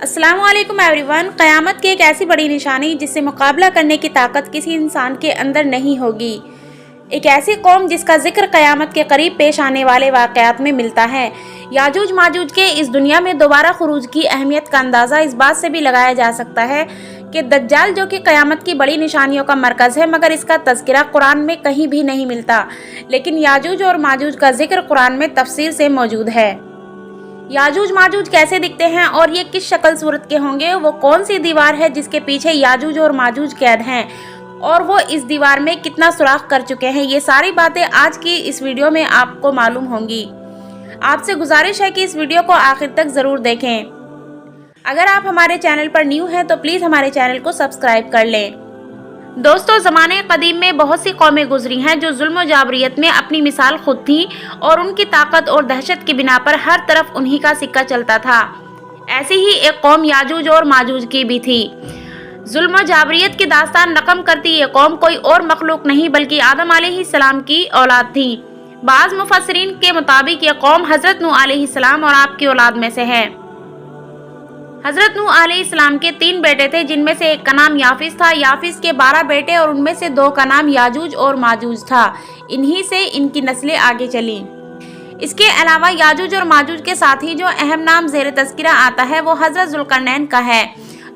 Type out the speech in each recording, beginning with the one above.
अस्सलाम वालेकुम एवरीवन। क़यामत की एक ऐसी बड़ी निशानी जिससे मुकाबला करने की ताकत किसी इंसान के अंदर नहीं होगी। एक ऐसी कौम जिसका जिक्र क़यामत के करीब पेश आने वाले वाक़यात में मिलता है। याजूज माजूज के इस दुनिया में दोबारा खुरूज की अहमियत का अंदाज़ा इस बात से भी लगाया जा सकता है कि दज्जाल जो कि क़यामत की बड़ी निशानियों का मरकज़ है, मगर इसका तज़किरा कुरान में कहीं भी नहीं मिलता। लेकिन याजूज और माजूज का जिक्र कुरान में तफसील से मौजूद है। याजूज माजूज कैसे दिखते हैं और ये किस शक्ल सूरत के होंगे, वो कौन सी दीवार है जिसके पीछे याजूज और माजूज कैद हैं, और वो इस दीवार में कितना सुराख कर चुके हैं, ये सारी बातें आज की इस वीडियो में आपको मालूम होंगी। आपसे गुजारिश है कि इस वीडियो को आखिर तक ज़रूर देखें। अगर आप हमारे चैनल पर न्यू हैं तो प्लीज़ हमारे चैनल को सब्सक्राइब कर लें। दोस्तों, ज़माने कदीम में बहुत सी कौमें गुजरी हैं जो जुल्म और जाबरियत में अपनी मिसाल खुद थी, और उनकी ताकत और दहशत की बिना पर हर तरफ उन्हीं का सिक्का चलता था। ऐसी ही एक कौम याजूज और माजूज की भी थी। जुल्म और जाबरियत की दास्तान रकम करती ये कौम कोई और मखलूक नहीं बल्कि आदम अलैहिस्सलाम की औलाद थी। बाज़ मुफस्सिरीन के मुताबिक ये कौम हज़रत नूह अलैहिस्सलाम और आपकी औलाद में से है। हज़रत नूह अलैहिस्सलाम के 3 बेटे थे, जिनमें से एक का नाम याफिस था। याफिस के 12 बेटे और उनमें से 2 का नाम याजूज और माजूज था। इन्हीं से इनकी नस्लें आगे चली। इसके अलावा याजूज और माजूज के साथ ही जो अहम नाम ज़ेर तज़किरा आता है वो हज़रत ज़ुल्करनैन का है।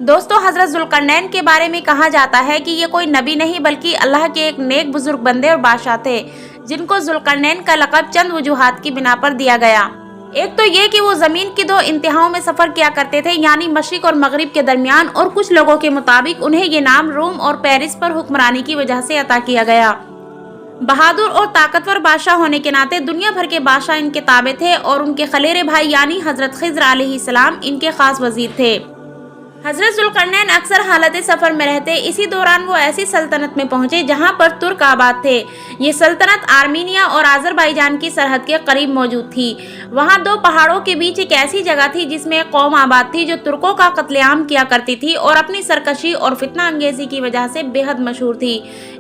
दोस्तों, हज़रत ज़ुल्करनैन के बारे में कहा जाता है कि ये कोई नबी नहीं बल्कि अल्लाह के एक नेक बुजुर्ग बंदे और बादशाह थे, जिनको ज़ुल्करनैन का लक़ब चंद वजूहात की बिना पर दिया गया। एक तो ये कि वो ज़मीन की 2 इंतहाओं में सफ़र किया करते थे, यानी मशरिक़ और मगरिब के दरमियान, और कुछ लोगों के मुताबिक उन्हें ये नाम रोम और पेरिस पर हुक्मरानी की वजह से अता किया गया। बहादुर और ताकतवर बादशाह होने के नाते दुनिया भर के बादशाह इनके ताबे थे, और उनके खलेरे भाई यानी हज़रत खिज़्र अलैहिस्सलाम इनके खास वजीर थे। हज़रत ज़ुल्करनैन अक्सर हालत सफ़र में रहते। इसी दौरान वो ऐसी सल्तनत में पहुंचे जहां पर तुर्क आबाद थे। ये सल्तनत आर्मीनिया और आज़रबाईजान की सरहद के करीब मौजूद थी। वहां 2 पहाड़ों के बीच एक ऐसी जगह थी जिसमें एक कौम आबाद थी जो तुर्कों का कत्लेआम किया करती थी और अपनी सरकशी और फितना अंगेजी की वजह से बेहद मशहूर थी।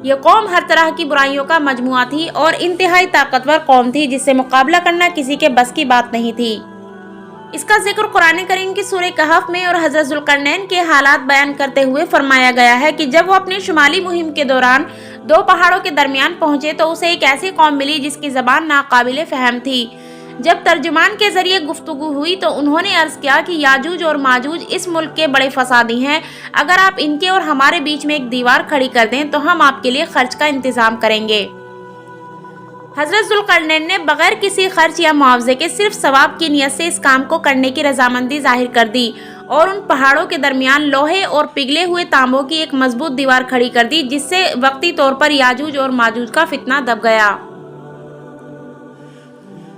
ये कौम हर तरह की बुराइयों का मजमुआ थी और इंतहाई ताकतवर कौम थी, जिससे मुकाबला करना किसी के बस की बात नहीं थी। इसका जिक्र कुरान करीम की सूरह कहफ में और हज़रत ज़ुल्करनैन के हालात बयान करते हुए फरमाया गया है कि जब वो अपनी शुमाली मुहिम के दौरान 2 पहाड़ों के दरमियान पहुंचे तो उसे एक ऐसी कौम मिली जिसकी ज़बान नाकाबिले फ़हम थी। जब तर्जुमान के ज़रिए गुफ्तगू हुई तो उन्होंने अर्ज़ किया कि याजूज और माजूज इस मुल्क के बड़े फसादी हैं। अगर आप इनके और हमारे बीच में एक दीवार खड़ी कर दें तो हम आपके लिए खर्च का इंतज़ाम करेंगे। हज़रत ज़ुल्करनैन ने बगैर किसी खर्च या मुआवजे के सिर्फ सवाब की नियत से इस काम को करने की रजामंदी जाहिर कर दी, और उन पहाड़ों के दरमियान लोहे और पिघले हुए तांबों की एक मजबूत दीवार खड़ी कर दी, जिससे वक्ती तौर पर याजूज और माजूज का फितना दब गया।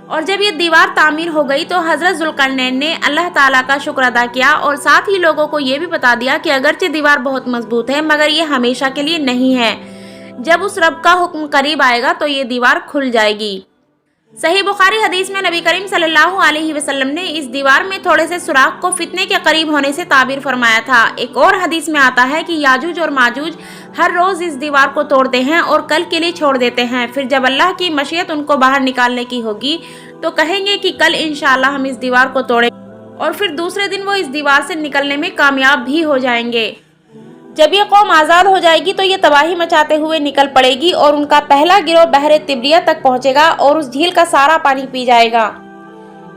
और जब ये दीवार तामीर हो गई तो हज़रत ज़ुल्करनैन ने अल्लाह ताला का शुक्र अदा किया और साथ ही लोगों को ये भी बता दिया कि अगरचे दीवार बहुत मजबूत है, मगर ये हमेशा के लिए नहीं है। जब उस रब का हुक्म करीब आएगा तो ये दीवार खुल जाएगी। सही बुखारी हदीस में नबी करीम सल्लल्लाहु अलैहि वसल्लम ने इस दीवार में थोड़े से सुराख को फितने के करीब होने से ताबीर फरमाया था। एक और हदीस में आता है कि याजूज और माजूज हर रोज़ इस दीवार को तोड़ते हैं और कल के लिए छोड़ देते हैं। फिर जब अल्लाह की मशीयत उनको बाहर निकालने की होगी तो कहेंगे कि कल इंशाअल्लाह हम इस दीवार को तोड़ेंगे, और फिर दूसरे दिन वो इस दीवार से निकलने में कामयाब भी हो जाएंगे। जब ये कौम आज़ाद हो जाएगी तो ये तबाही मचाते हुए निकल पड़ेगी और उनका पहला गिरोह बहरे तिब्रिया तक पहुंचेगा और उस झील का सारा पानी पी जाएगा।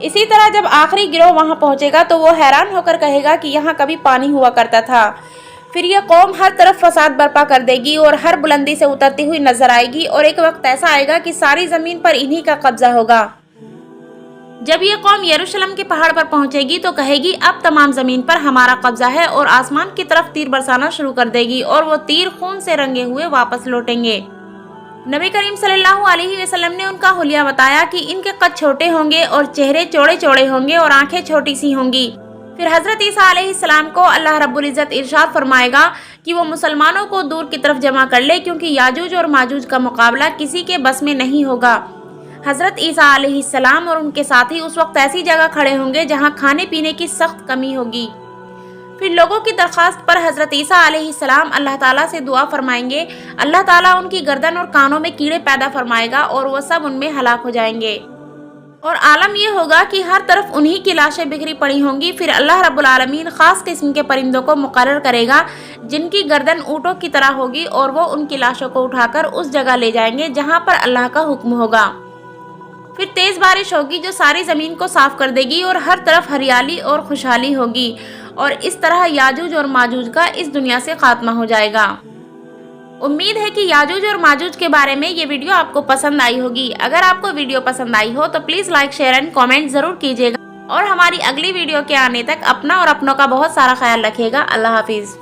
इसी तरह जब आखिरी गिरोह वहां पहुंचेगा तो वो हैरान होकर कहेगा कि यहाँ कभी पानी हुआ करता था। फिर ये कौम हर तरफ फसाद बर्पा कर देगी और हर बुलंदी से उतरती हुई नजर आएगी, और एक वक्त ऐसा आएगा कि सारी ज़मीन पर इन्हीं का कब्जा होगा। जब ये कौम यरूशलेम के पहाड़ पर पहुंचेगी तो कहेगी अब तमाम ज़मीन पर हमारा कब्जा है, और आसमान की तरफ तीर बरसाना शुरू कर देगी, और वो तीर खून से रंगे हुए वापस लौटेंगे। नबी करीम सल्लल्लाहु अलैहि वसल्लम ने उनका हुलिया बताया कि इनके कद छोटे होंगे और चेहरे चौड़े चौड़े होंगे और आंखें छोटी सी होंगी। फिर हज़रत ईसा अलैहिस्सलाम को अल्लाह रब्बुल इज़्ज़त इरशाद फरमाएगा कि वो मुसलमानों को दूर की तरफ जमा कर ले, क्योंकि याजूज और माजूज का मुकाबला किसी के बस में नहीं होगा। हज़रत ईसा अलैहिस्सलाम और उनके साथी उस वक्त ऐसी जगह खड़े होंगे जहां खाने पीने की सख्त कमी होगी। फिर लोगों की दरख्वास्त पर हज़रत ईसा अलैहिस्सलाम अल्लाह ताला से दुआ फरमाएंगे। अल्लाह ताला उनकी गर्दन और कानों में कीड़े पैदा फरमाएगा और वो सब उनमें हलाक हो जाएंगे। اور عالم یہ ہوگا کہ ہر طرف انہی کی لاشیں بکھری پڑی ہوں گی۔ پھر اللہ رب العالمین خاص قسم کے پرندوں کو مقرر کرے گا جن کی گردن اونٹوں کی طرح ہوگی، اور وہ ان کی لاشوں کو اٹھا کر اس جگہ لے جائیں گے جہاں پر اللہ کا حکم ہوگا۔ پھر تیز بارش ہوگی جو ساری زمین کو صاف کر دے گی اور ہر طرف ہریالی اور خوشحالی ہوگی، اور اس طرح یاجوج اور ماجوج کا اس دنیا سے خاتمہ ہو جائے گا۔ امید ہے کہ یاجوج اور ماجوج کے بارے میں یہ ویڈیو آپ کو پسند آئی ہوگی۔ اگر آپ کو ویڈیو پسند آئی ہو تو please like, share and comment ضرور کیجیے گا، اور ہماری اگلی ویڈیو کے آنے تک اپنا اور اپنوں کا بہت سارا خیال رکھیے گا۔ اللہ حافظ۔